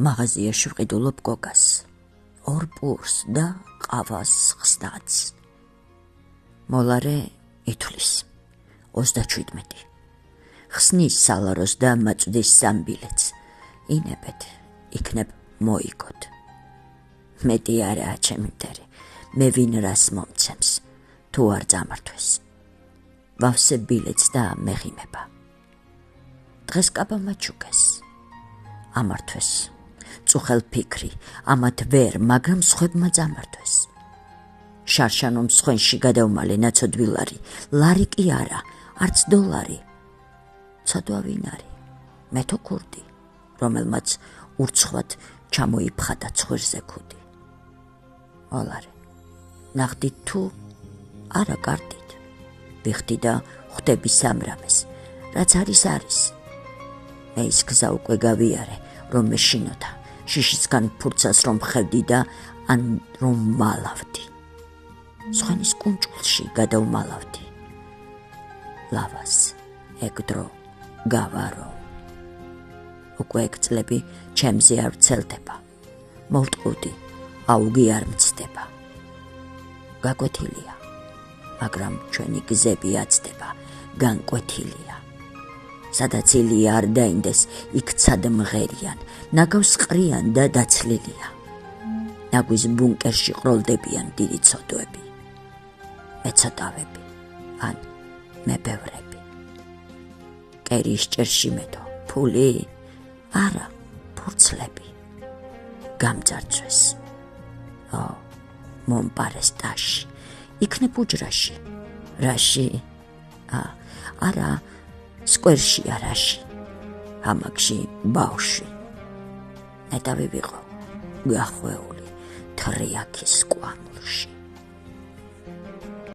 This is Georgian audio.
მაღაზიაში ვყიდულობ გოგას, 2 პურს და ყავას ხსნაც. მოლარე ითვლის 37. ხსნის სალაროს და მაწვდის 3 ბილეთს. ინებეთ, იქნებ მოიგოთ. მეტი არაა ჩემი მტერი, მე ვინ რას მომცემს, თუ არ წამართვეს. ვავსებ ბილეთს და მეღიმება. დღეს კაბა მაჩუქეს. ამართვეს. წუხელ ფიქრი, ამათ ვერ, მაგრამ სხვებმა წამართვეს. შარშანომ სხვენში გადავმალე ნაცოდვი ლარი კი არა, არც დოლარი. ცოდვა ვინ არის, მეთო ქურდი, რომელმაც ურცხვად ჩამოიფხადა ცხვირზე ქუდი. მოლარე, ნახდით თუ არა კარტით, ვიხდი და ხვდები სამრამეს, რაც არის. მე ის გზა უკვე გავიარე, რომ მეშინოდა, შიშისგან ფურცას რომ ხევდი და ან რომ მალავდი. სხვენის კუნჭულში გადავმალავდი. ლავას, ეგ დრო, გავარო. უკვე ეგ წლები ჩემზე არ ვცელდება. მოვტყუდი, აუგი არ მცდება. გაკვეთილია, მაგრამ ჩვენი გზები აცდება, განკვეთილია. სადაც ილია არ დაინდეს, იქ ცად მღერიან, ნაგავს ყრიან და დაცლილია. ნაგვის ბუნკერში ყროლდებიან დიდი ცოდვები. მეცოტავები, ან მებევრები. კერის ჭერში მეთო, ფული, არა, ფურცლები. გამძარცვეს. მომპარეს ტაში, იქნებ უჯრაში. რაში? არა, სკვერში არაში. ამაგში ბავში. ნეტავი ვიყო, გახვეული თრიაქის კვამლში.